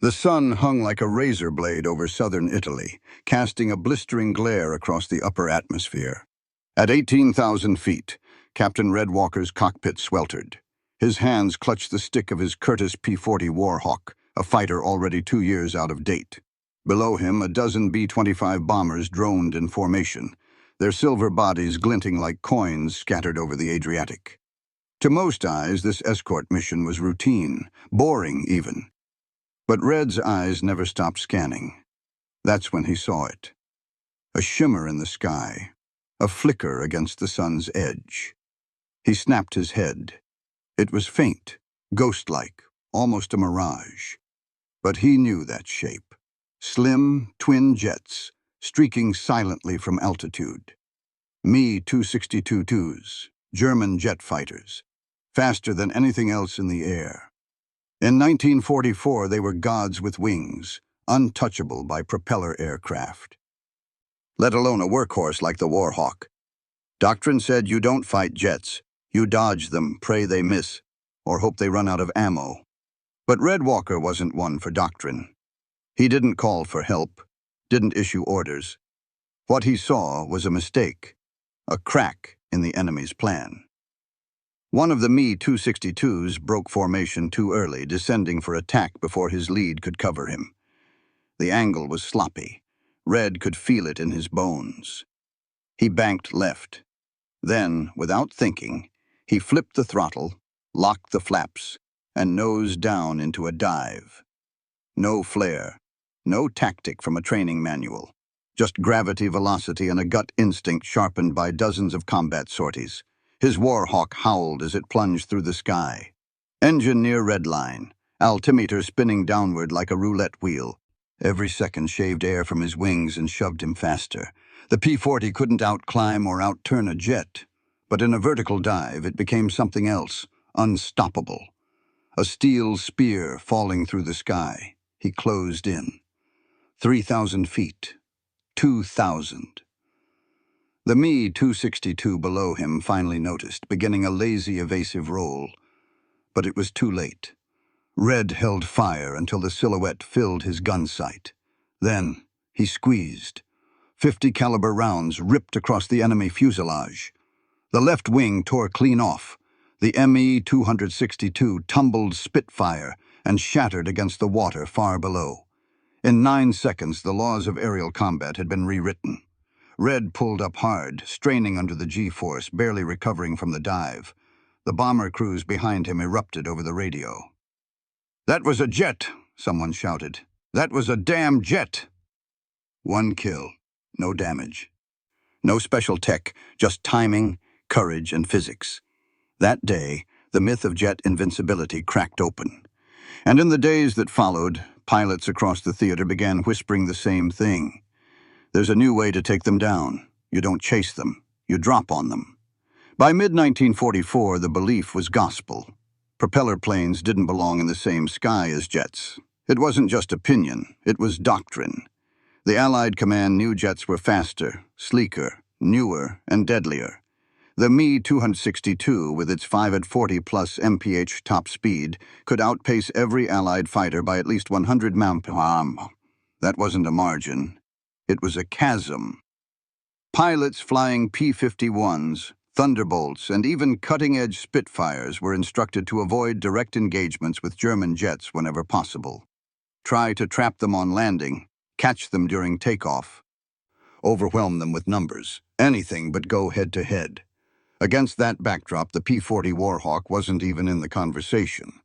The sun hung like a razor blade over southern Italy, casting a blistering glare across the upper atmosphere. At 18,000 feet, Captain Red Walker's cockpit sweltered. His hands clutched the stick of his Curtiss P-40 Warhawk, a fighter already 2 years out of date. Below him, a dozen B-25 bombers droned in formation, their silver bodies glinting like coins scattered over the Adriatic. To most eyes, this escort mission was routine, boring even. But Red's eyes never stopped scanning. That's when he saw it. A shimmer in the sky, a flicker against the sun's edge. He snapped his head. It was faint, ghost-like, almost a mirage. But he knew that shape. Slim, twin jets, streaking silently from altitude. Me-262-2s, German jet fighters, faster than anything else in the air. In 1944, they were gods with wings, untouchable by propeller aircraft. Let alone a workhorse like the Warhawk. Doctrine said you don't fight jets. You dodge them, pray they miss, or hope they run out of ammo. But Red Walker wasn't one for doctrine. He didn't call for help, didn't issue orders. What he saw was a mistake, a crack in the enemy's plan. One of the Me-262s broke formation too early, descending for attack before his lead could cover him. The angle was sloppy. Red could feel it in his bones. He banked left. Then, without thinking, he flipped the throttle, locked the flaps, and nosed down into a dive. No flare, no tactic from a training manual, just gravity, velocity, and a gut instinct sharpened by dozens of combat sorties. His Warhawk howled as it plunged through the sky. Engine near redline, altimeter spinning downward like a roulette wheel. Every second shaved air from his wings and shoved him faster. The P-40 couldn't outclimb or outturn a jet, but in a vertical dive it became something else, unstoppable. A steel spear falling through the sky. He closed in. 3,000 feet. 2,000. The Me-262 below him finally noticed, beginning a lazy, evasive roll. But it was too late. Red held fire until the silhouette filled his gun sight. Then he squeezed. 50 caliber rounds ripped across the enemy fuselage. The left wing tore clean off. The Me-262 tumbled Spitfire and shattered against the water far below. In 9 seconds, the laws of aerial combat had been rewritten. Red pulled up hard, straining under the G-force, barely recovering from the dive. The bomber crews behind him erupted over the radio. "That was a jet," someone shouted. "That was a damn jet!" 1 kill, no damage. No special tech, just timing, courage, and physics. That day, the myth of jet invincibility cracked open. And in the days that followed, pilots across the theater began whispering the same thing. There's a new way to take them down. You don't chase them. You drop on them. By mid-1944, the belief was gospel. Propeller planes didn't belong in the same sky as jets. It wasn't just opinion. It was doctrine. The Allied command knew jets were faster, sleeker, newer, and deadlier. The Me-262, with its 5 at 40-plus mph top speed, could outpace every Allied fighter by at least 100 mph. That wasn't a margin. It was a chasm. Pilots flying P-51s, Thunderbolts, and even cutting-edge Spitfires were instructed to avoid direct engagements with German jets whenever possible. Try to trap them on landing, catch them during takeoff, overwhelm them with numbers, anything but go head-to-head. Against that backdrop, the P-40 Warhawk wasn't even in the conversation.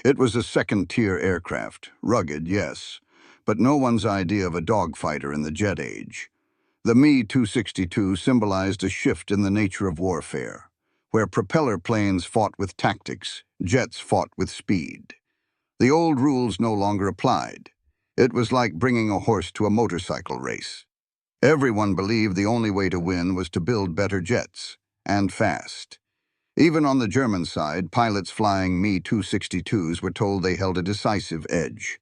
It was a second-tier aircraft, rugged, yes, but no one's idea of a dogfighter in the jet age. The Me-262 symbolized a shift in the nature of warfare, where propeller planes fought with tactics, jets fought with speed. The old rules no longer applied. It was like bringing a horse to a motorcycle race. Everyone believed the only way to win was to build better jets, and fast. Even on the German side, pilots flying Me-262s were told they held a decisive edge.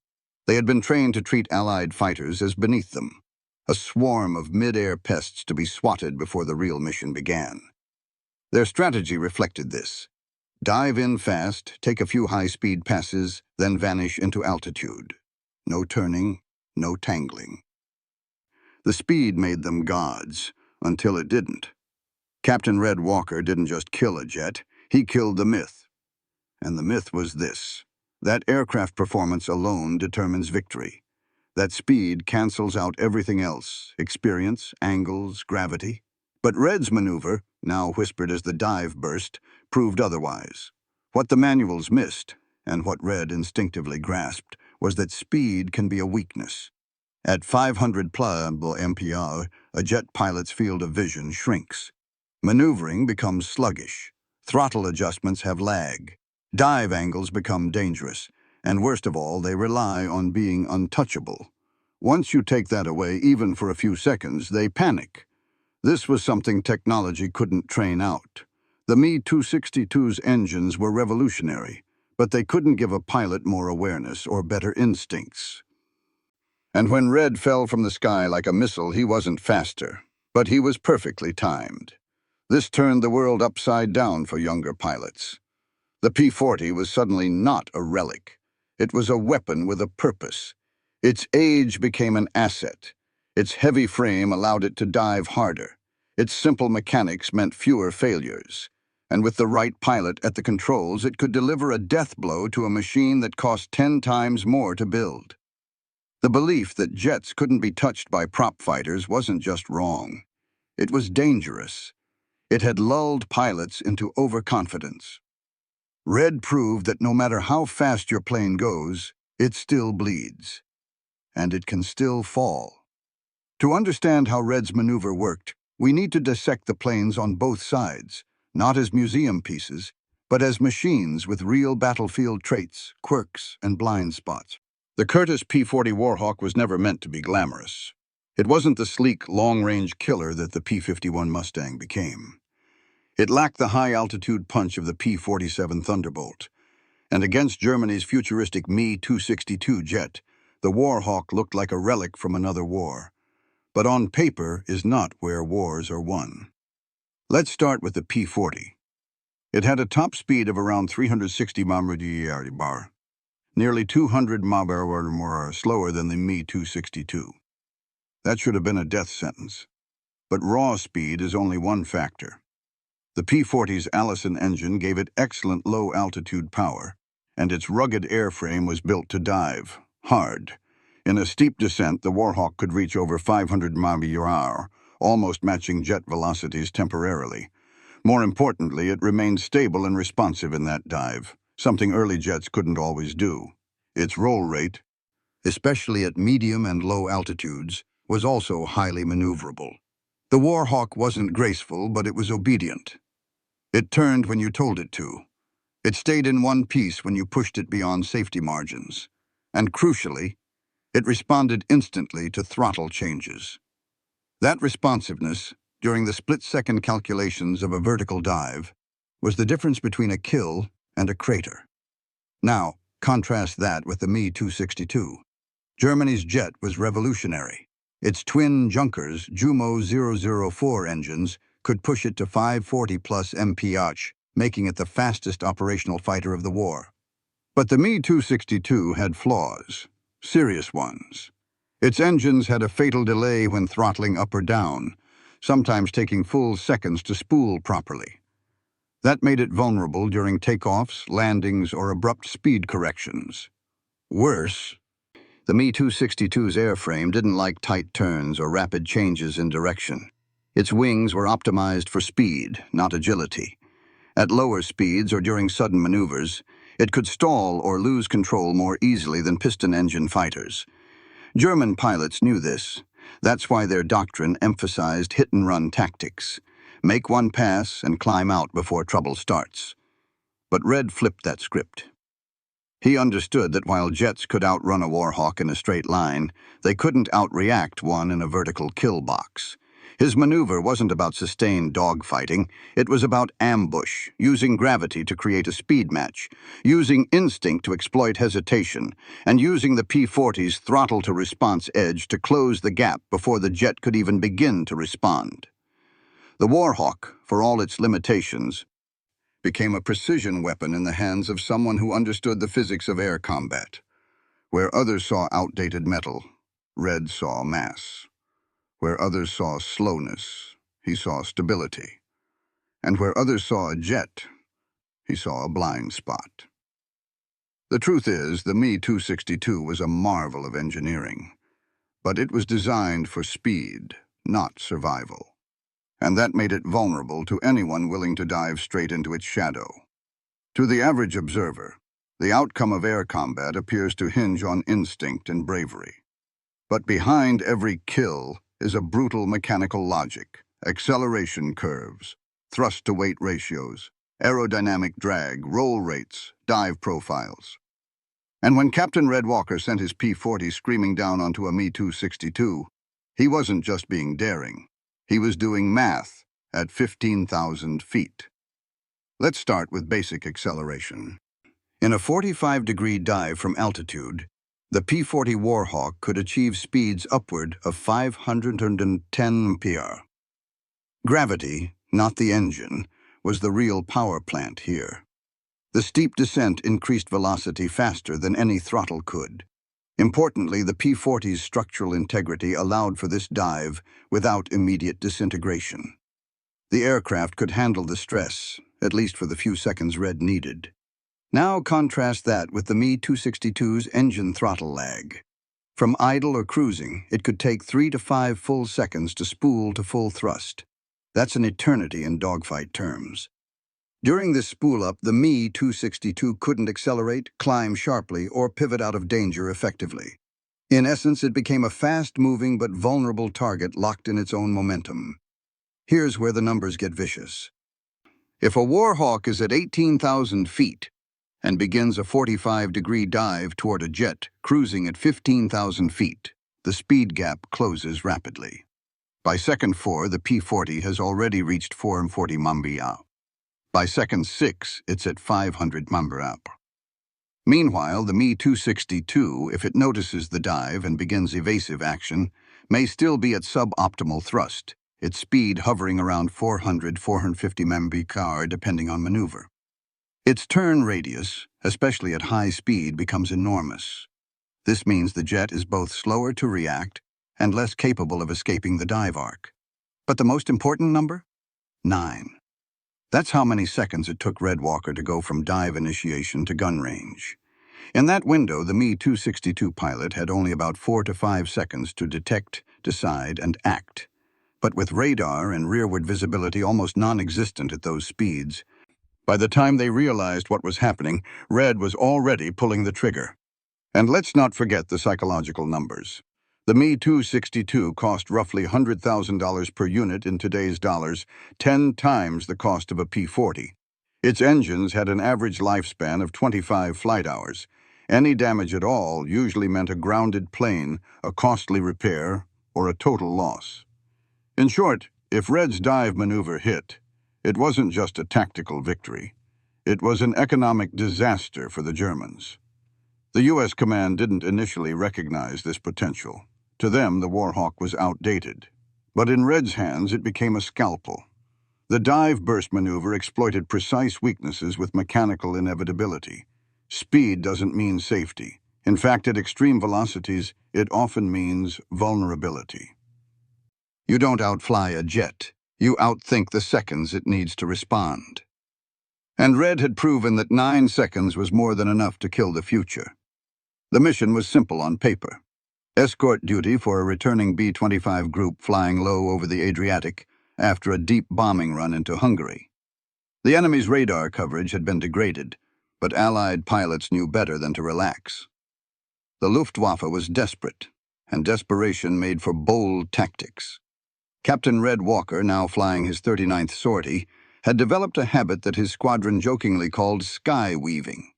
They had been trained to treat Allied fighters as beneath them, a swarm of mid-air pests to be swatted before the real mission began. Their strategy reflected this. Dive in fast, take a few high-speed passes, then vanish into altitude. No turning, no tangling. The speed made them gods, until it didn't. Captain Red Walker didn't just kill a jet, he killed the myth. And the myth was this: that aircraft performance alone determines victory. That speed cancels out everything else, experience, angles, gravity. But Red's maneuver, now whispered as the dive burst, proved otherwise. What the manuals missed, and what Red instinctively grasped, was that speed can be a weakness. At 500 mph, a jet pilot's field of vision shrinks. Maneuvering becomes sluggish. Throttle adjustments have lag. Dive angles become dangerous. And worst of all, they rely on being untouchable. Once you take that away, even for a few seconds, they panic. This was something technology couldn't train out. The Me-262's engines were revolutionary, but they couldn't give a pilot more awareness or better instincts. And when Red fell from the sky like a missile, he wasn't faster, but he was perfectly timed. This turned the world upside down for younger pilots. The P-40 was suddenly not a relic. It was a weapon with a purpose. Its age became an asset. Its heavy frame allowed it to dive harder. Its simple mechanics meant fewer failures. And with the right pilot at the controls, it could deliver a death blow to a machine that cost 10 times more to build. The belief that jets couldn't be touched by prop fighters wasn't just wrong. It was dangerous. It had lulled pilots into overconfidence. Red proved that no matter how fast your plane goes, it still bleeds. And it can still fall. To understand how Red's maneuver worked, we need to dissect the planes on both sides, not as museum pieces, but as machines with real battlefield traits, quirks, and blind spots. The Curtiss P-40 Warhawk was never meant to be glamorous. It wasn't the sleek, long-range killer that the P-51 Mustang became. It lacked the high-altitude punch of the P-47 Thunderbolt. And against Germany's futuristic Me-262 jet, the Warhawk looked like a relic from another war. But on paper is not where wars are won. Let's start with the P-40. It had a top speed of around 360 mph, nearly 200 mph more slower than the Me-262. That should have been a death sentence. But raw speed is only one factor. The P-40's Allison engine gave it excellent low-altitude power, and its rugged airframe was built to dive hard. In a steep descent, the Warhawk could reach over 500 mph, almost matching jet velocities temporarily. More importantly, it remained stable and responsive in that dive, something early jets couldn't always do. Its roll rate, especially at medium and low altitudes, was also highly maneuverable. The Warhawk wasn't graceful, but it was obedient. It turned when you told it to. It stayed in one piece when you pushed it beyond safety margins. And crucially, it responded instantly to throttle changes. That responsiveness, during the split-second calculations of a vertical dive, was the difference between a kill and a crater. Now, contrast that with the Me-262. Germany's jet was revolutionary. Its twin Junkers Jumo 004 engines could push it to 540+ mph, making it the fastest operational fighter of the war. But the Me-262 had flaws, serious ones. Its engines had a fatal delay when throttling up or down, sometimes taking full seconds to spool properly. That made it vulnerable during takeoffs, landings, or abrupt speed corrections. Worse, the Me-262's airframe didn't like tight turns or rapid changes in direction. Its wings were optimized for speed, not agility. At lower speeds or during sudden maneuvers, it could stall or lose control more easily than piston-engine fighters. German pilots knew this. That's why their doctrine emphasized hit-and-run tactics. Make one pass and climb out before trouble starts. But Red flipped that script. He understood that while jets could outrun a Warhawk in a straight line, they couldn't outreact one in a vertical kill box. His maneuver wasn't about sustained dogfighting. It was about ambush, using gravity to create a speed match, using instinct to exploit hesitation, and using the P-40's throttle-to-response edge to close the gap before the jet could even begin to respond. The Warhawk, for all its limitations, became a precision weapon in the hands of someone who understood the physics of air combat. Where others saw outdated metal, Red saw mass. Where others saw slowness, he saw stability. And where others saw a jet, he saw a blind spot. The truth is, the Me-262 was a marvel of engineering, but it was designed for speed, not survival. And that made it vulnerable to anyone willing to dive straight into its shadow. To the average observer, the outcome of air combat appears to hinge on instinct and bravery. But behind every kill is a brutal mechanical logic, acceleration curves, thrust-to-weight ratios, aerodynamic drag, roll rates, dive profiles. And when Captain Red Walker sent his P-40 screaming down onto a Me-262, he wasn't just being daring. He was doing math at 15,000 feet. Let's start with basic acceleration. In a 45-degree dive from altitude, the P-40 Warhawk could achieve speeds upward of 510 mph. Gravity, not the engine, was the real power plant here. The steep descent increased velocity faster than any throttle could. Importantly, the P-40's structural integrity allowed for this dive without immediate disintegration. The aircraft could handle the stress, at least for the few seconds Red needed. Now contrast that with the Me-262's engine throttle lag. From idle or cruising, it could take 3 to 5 full seconds to spool to full thrust. That's an eternity in dogfight terms. During this spool-up, the Me-262 couldn't accelerate, climb sharply, or pivot out of danger effectively. In essence, it became a fast-moving but vulnerable target locked in its own momentum. Here's where the numbers get vicious. If a Warhawk is at 18,000 feet and begins a 45-degree dive toward a jet cruising at 15,000 feet, the speed gap closes rapidly. By second 4, the P-40 has already reached 440 mph. By second 6, it's at 500 mph. Meanwhile, the Me-262, if it notices the dive and begins evasive action, may still be at suboptimal thrust, its speed hovering around 400–450 mph depending on maneuver. Its turn radius, especially at high speed, becomes enormous. This means the jet is both slower to react and less capable of escaping the dive arc. But the most important number? 9. That's how many seconds it took Red Walker to go from dive initiation to gun range. In that window, the Me-262 pilot had only about 4 to 5 seconds to detect, decide, and act. But with radar and rearward visibility almost non-existent at those speeds, by the time they realized what was happening, Red was already pulling the trigger. And let's not forget the psychological numbers. The Me-262 cost roughly $100,000 per unit in today's dollars, 10 times the cost of a P-40. Its engines had an average lifespan of 25 flight hours. Any damage at all usually meant a grounded plane, a costly repair, or a total loss. In short, if Red's dive maneuver hit, it wasn't just a tactical victory. It was an economic disaster for the Germans. The U.S. command didn't initially recognize this potential. To them, the Warhawk was outdated. But in Red's hands, it became a scalpel. The dive-burst maneuver exploited precise weaknesses with mechanical inevitability. Speed doesn't mean safety. In fact, at extreme velocities, it often means vulnerability. You don't outfly a jet. You outthink the seconds it needs to respond. And Red had proven that 9 seconds was more than enough to kill the future. The mission was simple on paper. Escort duty for a returning B-25 group flying low over the Adriatic after a deep bombing run into Hungary. The enemy's radar coverage had been degraded, but Allied pilots knew better than to relax. The Luftwaffe was desperate, and desperation made for bold tactics. Captain Red Walker, now flying his 39th sortie, had developed a habit that his squadron jokingly called sky weaving.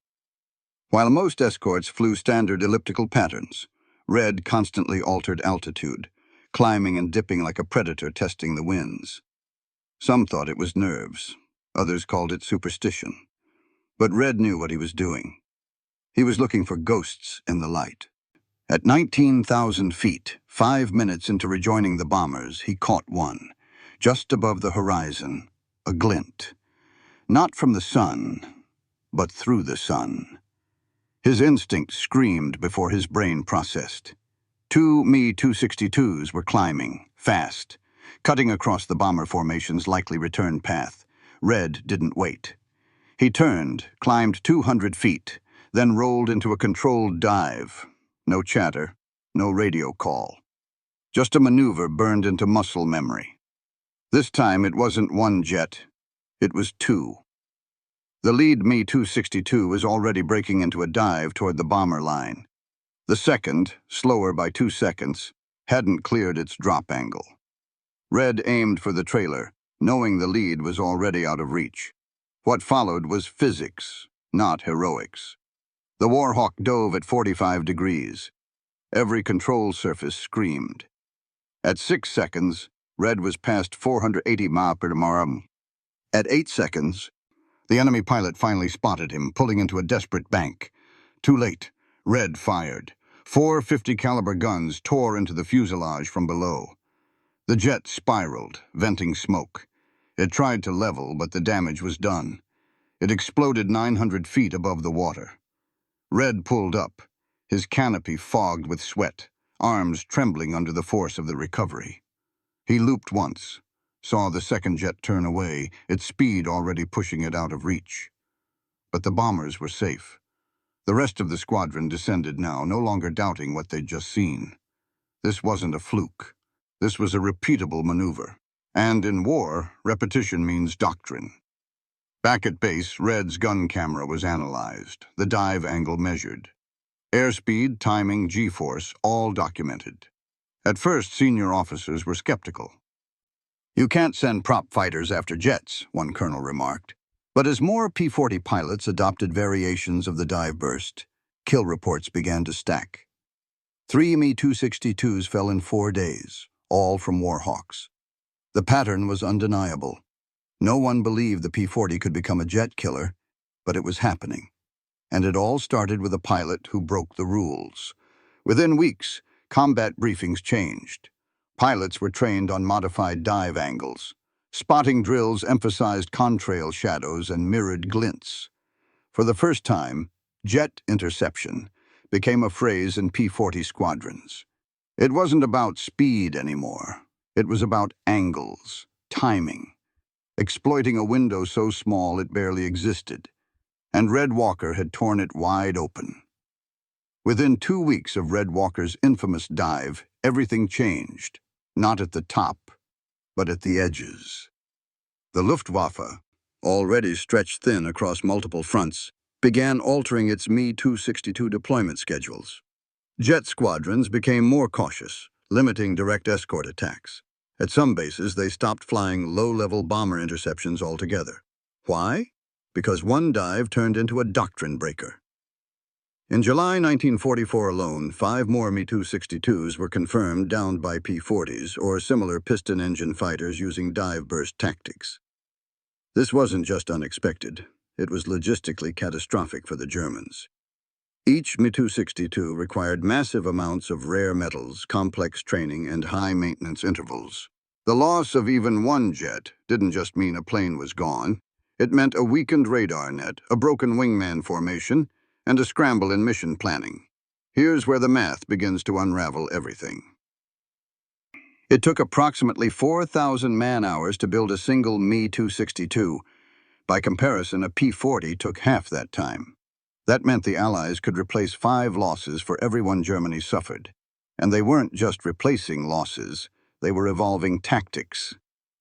While most escorts flew standard elliptical patterns, Red constantly altered altitude, climbing and dipping like a predator testing the winds. Some thought it was nerves, others called it superstition. But Red knew what he was doing. He was looking for ghosts in the light. At 19,000 feet, 5 minutes into rejoining the bombers, he caught one, just above the horizon, a glint. Not from the sun, but through the sun. His instinct screamed before his brain processed. Two Me-262s were climbing, fast, cutting across the bomber formation's likely return path. Red didn't wait. He turned, climbed 200 feet, then rolled into a controlled dive. No chatter, no radio call. Just a maneuver burned into muscle memory. This time it wasn't one jet, it was two. The lead Me-262 was already breaking into a dive toward the bomber line. The second, slower by 2 seconds, hadn't cleared its drop angle. Red aimed for the trailer, knowing the lead was already out of reach. What followed was physics, not heroics. The Warhawk dove at 45 degrees. Every control surface screamed. At 6 seconds, Red was past 480 miles per hour. At 8 seconds, the enemy pilot finally spotted him, pulling into a desperate bank. Too late. Red fired. 4 .50-caliber guns tore into the fuselage from below. The jet spiraled, venting smoke. It tried to level, but the damage was done. It exploded 900 feet above the water. Red pulled up, his canopy fogged with sweat, arms trembling under the force of the recovery. He looped once, saw the second jet turn away, its speed already pushing it out of reach. But the bombers were safe. The rest of the squadron descended now, no longer doubting what they'd just seen. This wasn't a fluke. This was a repeatable maneuver. And in war, repetition means doctrine. Back at base, Red's gun camera was analyzed, the dive angle measured. Airspeed, timing, G-force, all documented. At first, senior officers were skeptical. "You can't send prop fighters after jets," one colonel remarked. But as more P-40 pilots adopted variations of the dive burst, kill reports began to stack. 3 Me-262s fell in 4 days, all from Warhawks. The pattern was undeniable. No one believed the P-40 could become a jet killer, but it was happening. And it all started with a pilot who broke the rules. Within weeks, combat briefings changed. Pilots were trained on modified dive angles. Spotting drills emphasized contrail shadows and mirrored glints. For the first time, jet interception became a phrase in P-40 squadrons. It wasn't about speed anymore. It was about angles, timing, exploiting a window so small it barely existed. And Red Walker had torn it wide open. Within 2 weeks of Red Walker's infamous dive, everything changed. Not at the top, but at the edges. The Luftwaffe, already stretched thin across multiple fronts, began altering its Me-262 deployment schedules. Jet squadrons became more cautious, limiting direct escort attacks. At some bases, they stopped flying low-level bomber interceptions altogether. Why? Because one dive turned into a doctrine breaker. In July 1944 alone, 5 more Me-262s were confirmed downed by P-40s or similar piston-engine fighters using dive-burst tactics. This wasn't just unexpected. It was logistically catastrophic for the Germans. Each Me-262 required massive amounts of rare metals, complex training, and high maintenance intervals. The loss of even one jet didn't just mean a plane was gone. It meant a weakened radar net, a broken wingman formation, and a scramble in mission planning. Here's where the math begins to unravel everything. It took approximately 4,000 man-hours to build a single Me-262. By comparison, a P-40 took half that time. That meant the Allies could replace 5 losses for every one Germany suffered. And they weren't just replacing losses, they were evolving tactics.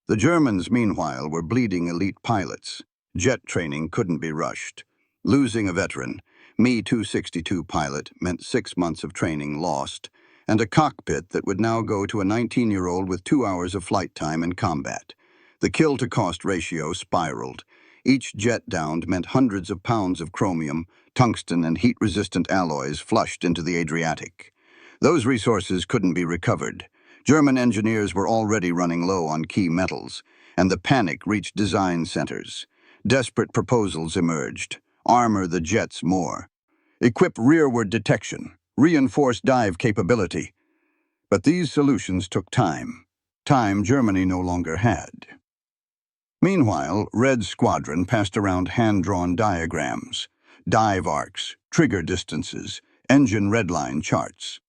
The Germans, meanwhile, were bleeding elite pilots. Jet training couldn't be rushed. Losing a veteran, Me-262 pilot meant 6 months of training lost, and a cockpit that would now go to a 19-year-old with 2 hours of flight time in combat. The kill-to-cost ratio spiraled. Each jet downed meant hundreds of pounds of chromium, tungsten, and heat-resistant alloys flushed into the Adriatic. Those resources couldn't be recovered. German engineers were already running low on key metals, and the panic reached design centers. Desperate proposals emerged. Armor the jets more. Equip rearward detection. Reinforce dive capability. But these solutions took time. Time Germany no longer had. Meanwhile, Red's squadron passed around hand-drawn diagrams. Dive arcs, trigger distances, engine redline charts.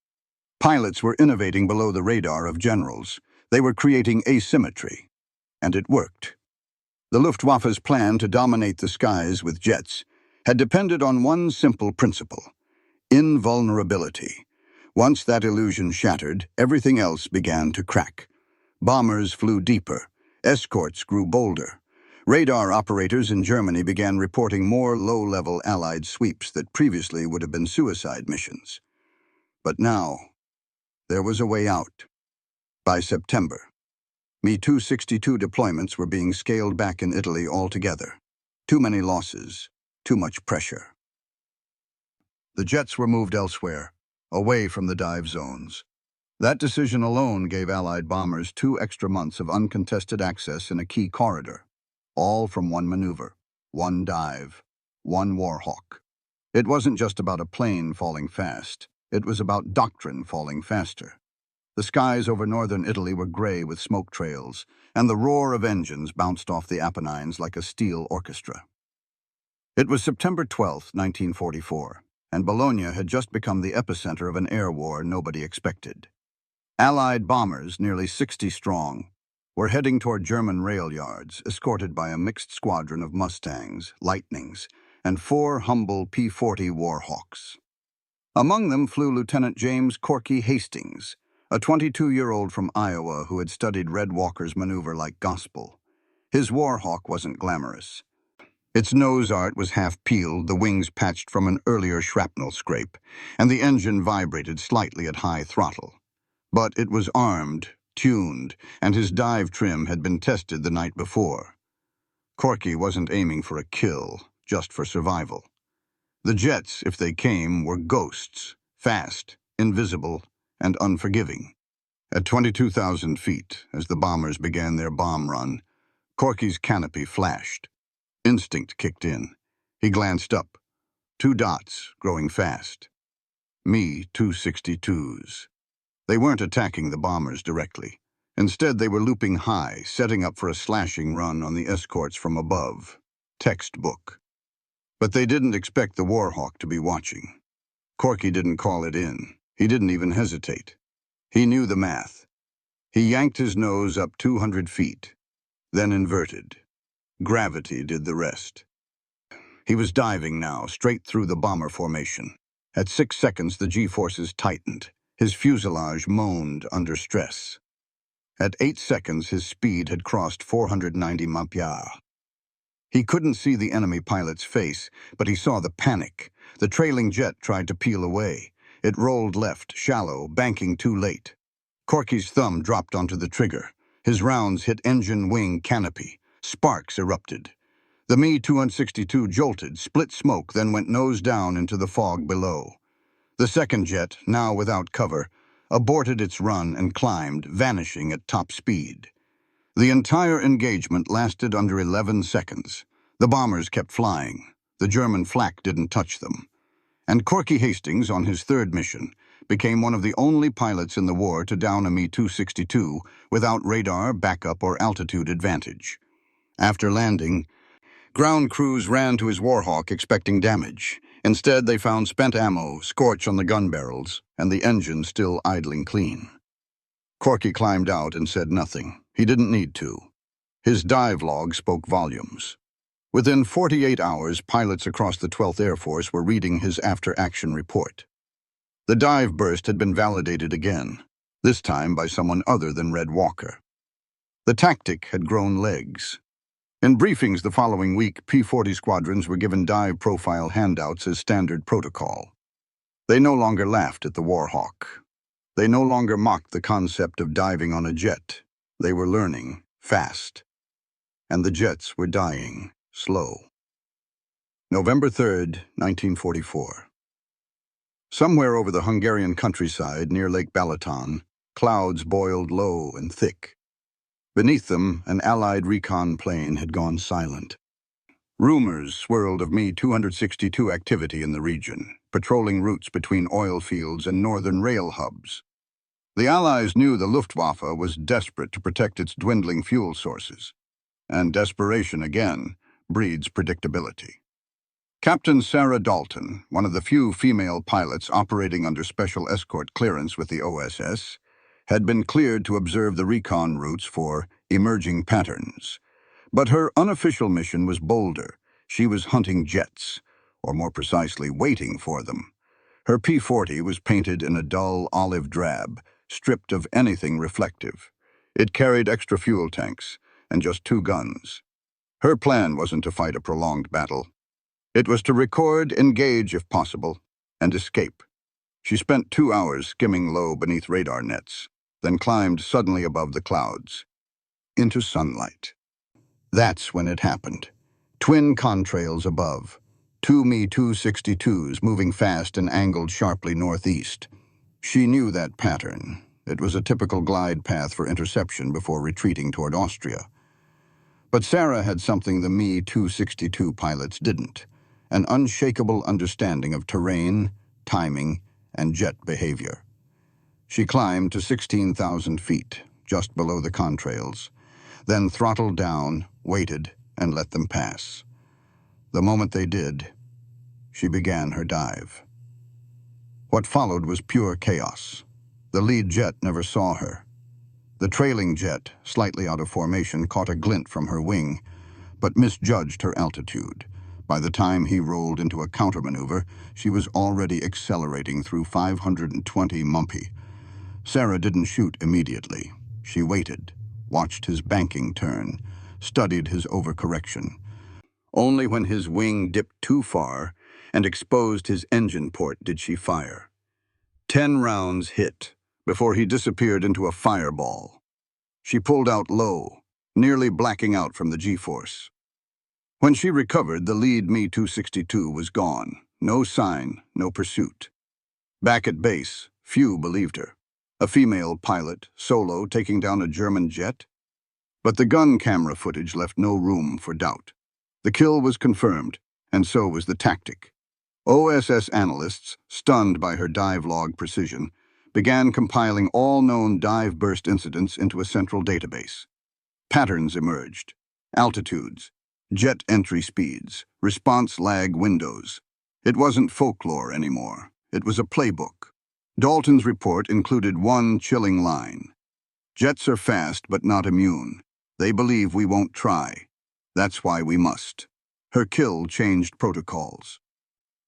Pilots were innovating below the radar of generals. They were creating asymmetry. And it worked. The Luftwaffe's plan to dominate the skies with jets had depended on one simple principle: invulnerability. Once that illusion shattered, everything else began to crack. Bombers flew deeper. Escorts grew bolder. Radar operators in Germany began reporting more low-level Allied sweeps that previously would have been suicide missions. But now, there was a way out. By September, Mi-262 deployments were being scaled back in Italy altogether. Too many losses, too much pressure. The jets were moved elsewhere, away from the dive zones. That decision alone gave Allied bombers 2 extra months of uncontested access in a key corridor, all from one maneuver, one dive, one Warhawk. It wasn't just about a plane falling fast. It was about doctrine falling faster. The skies over northern Italy were gray with smoke trails, and the roar of engines bounced off the Apennines like a steel orchestra. It was September 12, 1944, and Bologna had just become the epicenter of an air war nobody expected. Allied bombers, nearly 60 strong, were heading toward German rail yards, escorted by a mixed squadron of Mustangs, Lightnings, and 4 humble P-40 Warhawks. Among them flew Lieutenant James Corky Hastings, a 22-year-old from Iowa who had studied Red Walker's maneuver like gospel. His Warhawk wasn't glamorous. Its nose art was half peeled, the wings patched from an earlier shrapnel scrape, and the engine vibrated slightly at high throttle. But it was armed, tuned, and his dive trim had been tested the night before. Corky wasn't aiming for a kill, just for survival. The jets, if they came, were ghosts, fast, invisible, and unforgiving. At 22,000 feet, as the bombers began their bomb run, Corky's canopy flashed. Instinct kicked in. He glanced up. 2 dots, growing fast. Mi-262s. They weren't attacking the bombers directly. Instead, they were looping high, setting up for a slashing run on the escorts from above. Textbook. But they didn't expect the Warhawk to be watching. Corky didn't call it in. He didn't even hesitate. He knew the math. He yanked his nose up 200 feet, then inverted. Gravity did the rest. He was diving now, straight through the bomber formation. At 6 seconds, the G-forces tightened. His fuselage moaned under stress. At 8 seconds, his speed had crossed 490 mph. He couldn't see the enemy pilot's face, but he saw the panic. The trailing jet tried to peel away. It rolled left, shallow, banking too late. Corky's thumb dropped onto the trigger. His rounds hit engine wing canopy. Sparks erupted. The Mi-262 jolted, split smoke, then went nose down into the fog below. The second jet, now without cover, aborted its run and climbed, vanishing at top speed. The entire engagement lasted under 11 seconds. The bombers kept flying. The German flak didn't touch them. And Corky Hastings, on his 3rd mission, became one of the only pilots in the war to down a Mi-262 without radar, backup, or altitude advantage. After landing, ground crews ran to his Warhawk expecting damage. Instead, they found spent ammo, scorch on the gun barrels, and the engine still idling clean. Corky climbed out and said nothing. He didn't need to. His dive log spoke volumes. Within 48 hours, pilots across the 12th Air Force were reading his after-action report. The dive burst had been validated again, this time by someone other than Red Walker. The tactic had grown legs. In briefings the following week, P-40 squadrons were given dive profile handouts as standard protocol. They no longer laughed at the Warhawk. They no longer mocked the concept of diving on a jet. They were learning, fast. And the jets were dying, slow. November 3rd, 1944. Somewhere over the Hungarian countryside near Lake Balaton, clouds boiled low and thick. Beneath them, an Allied recon plane had gone silent. Rumors swirled of Mi-262 activity in the region, patrolling routes between oil fields and northern rail hubs. The Allies knew the Luftwaffe was desperate to protect its dwindling fuel sources. And desperation, again, breeds predictability. Captain Sarah Dalton, one of the few female pilots operating under special escort clearance with the OSS, had been cleared to observe the recon routes for emerging patterns. But her unofficial mission was bolder. She was hunting jets, or more precisely, waiting for them. Her P-40 was painted in a dull olive drab, stripped of anything reflective. It carried extra fuel tanks and just 2 guns. Her plan wasn't to fight a prolonged battle. It was to record, engage if possible, and escape. She spent 2 hours skimming low beneath radar nets, then climbed suddenly above the clouds, into sunlight. That's when it happened. Twin contrails above. 2 Me-262s moving fast and angled sharply northeast. She knew that pattern. It was a typical glide path for interception before retreating toward Austria. But Sarah had something the Me-262 pilots didn't: an unshakable understanding of terrain, timing, and jet behavior. She climbed to 16,000 feet, just below the contrails, then throttled down, waited, and let them pass. The moment they did, she began her dive. What followed was pure chaos. The lead jet never saw her. The trailing jet, slightly out of formation, caught a glint from her wing, but misjudged her altitude. By the time he rolled into a countermaneuver, she was already accelerating through 520 Mumpy. Sarah didn't shoot immediately. She waited, watched his banking turn, studied his overcorrection. Only when his wing dipped too far and exposed his engine port did she fire. 10 rounds hit before he disappeared into a fireball. She pulled out low, nearly blacking out from the G-force. When she recovered, the lead Me-262 was gone. No sign, no pursuit. Back at base, few believed her. A female pilot, solo, taking down a German jet? But the gun camera footage left no room for doubt. The kill was confirmed, and so was the tactic. OSS analysts, stunned by her dive log precision, began compiling all known dive burst incidents into a central database. Patterns emerged: altitudes, jet entry speeds, response lag windows. It wasn't folklore anymore. It was a playbook. Dalton's report included one chilling line: "Jets are fast but not immune. They believe we won't try. That's why we must." Her kill changed protocols.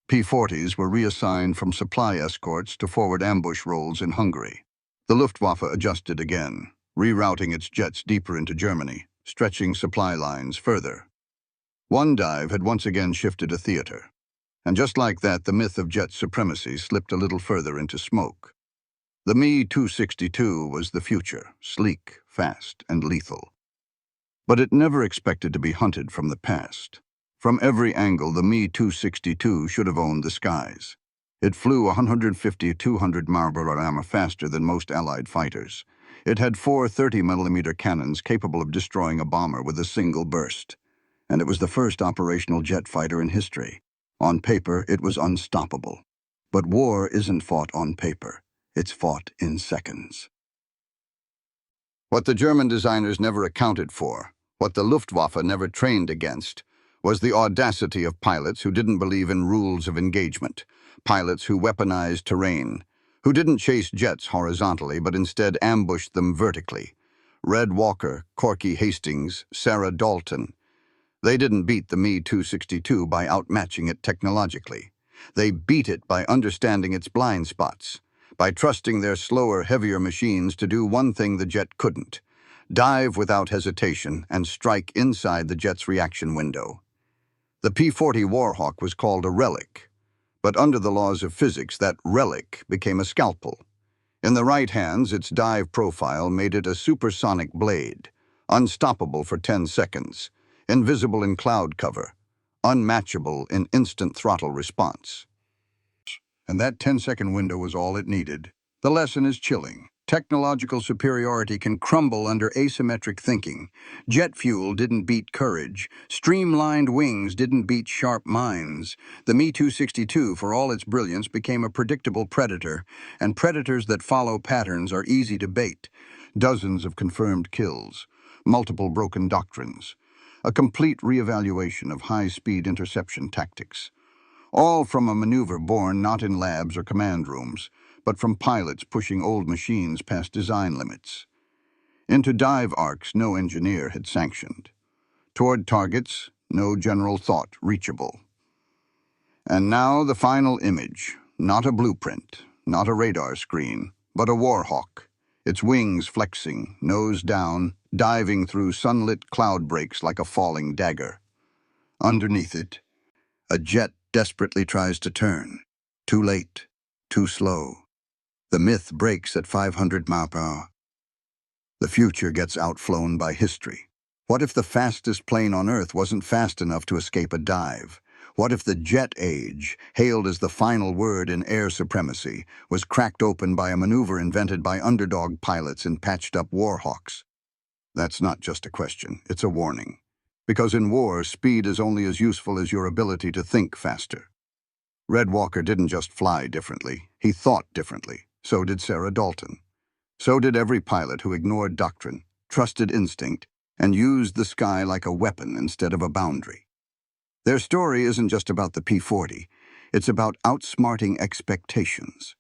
P-40s were reassigned from supply escorts to forward ambush roles in Hungary. The Luftwaffe adjusted again, rerouting its jets deeper into Germany, stretching supply lines further. One dive had once again shifted a theater, and just like that, the myth of jet supremacy slipped a little further into smoke. The Me-262 was the future, sleek, fast, and lethal. But it never expected to be hunted from the past. From every angle, the Me-262 should have owned the skies. It flew 150-200 miles/hour faster than most Allied fighters. It had 4 30mm cannons capable of destroying a bomber with a single burst. And it was the first operational jet fighter in history. On paper, it was unstoppable. But war isn't fought on paper. It's fought in seconds. What the German designers never accounted for, what the Luftwaffe never trained against, was the audacity of pilots who didn't believe in rules of engagement, pilots who weaponized terrain, who didn't chase jets horizontally but instead ambushed them vertically. Red Walker, Corky Hastings, Sarah Dalton. They didn't beat the Me-262 by outmatching it technologically. They beat it by understanding its blind spots, by trusting their slower, heavier machines to do one thing the jet couldn't: dive without hesitation and strike inside the jet's reaction window. The P-40 Warhawk was called a relic, but under the laws of physics, that relic became a scalpel. In the right hands, its dive profile made it a supersonic blade, unstoppable for 10 seconds, invisible in cloud cover, unmatchable in instant throttle response. And that 10-second window was all it needed. The lesson is chilling. Technological superiority can crumble under asymmetric thinking. Jet fuel didn't beat courage. Streamlined wings didn't beat sharp minds. The Me-262, for all its brilliance, became a predictable predator, and predators that follow patterns are easy to bait. Dozens of confirmed kills, multiple broken doctrines, a complete reevaluation of high-speed interception tactics. All from a maneuver born not in labs or command rooms, but from pilots pushing old machines past design limits. Into dive arcs no engineer had sanctioned. Toward targets no general thought reachable. And now the final image, not a blueprint, not a radar screen, but a Warhawk, its wings flexing, nose down, diving through sunlit cloud breaks like a falling dagger. Underneath it, a jet desperately tries to turn. Too late, too slow. The myth breaks at 500 mph. The future gets outflown by history. What if the fastest plane on Earth wasn't fast enough to escape a dive? What if the jet age, hailed as the final word in air supremacy, was cracked open by a maneuver invented by underdog pilots in patched-up Warhawks? That's not just a question, it's a warning. Because in war, speed is only as useful as your ability to think faster. Red Walker didn't just fly differently, he thought differently. So did Sarah Dalton. So did every pilot who ignored doctrine, trusted instinct, and used the sky like a weapon instead of a boundary. Their story isn't just about the P-40, it's about outsmarting expectations.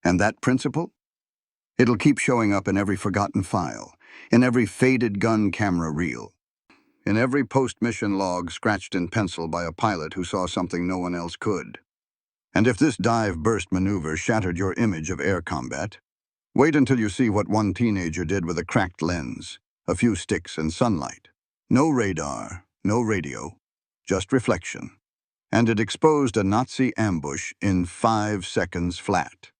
And that principle? It'll keep showing up in every forgotten file, in every faded gun camera reel, in every post-mission log scratched in pencil by a pilot who saw something no one else could. And if this dive-burst maneuver shattered your image of air combat, wait until you see what one teenager did with a cracked lens, a few sticks and sunlight. No radar, no radio, just reflection. And it exposed a Nazi ambush in 5 seconds flat.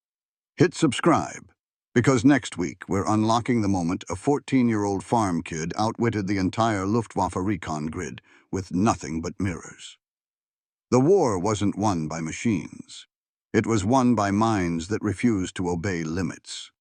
Hit subscribe, because next week we're unlocking the moment a 14-year-old farm kid outwitted the entire Luftwaffe recon grid with nothing but mirrors. The war wasn't won by machines. It was won by minds that refused to obey limits.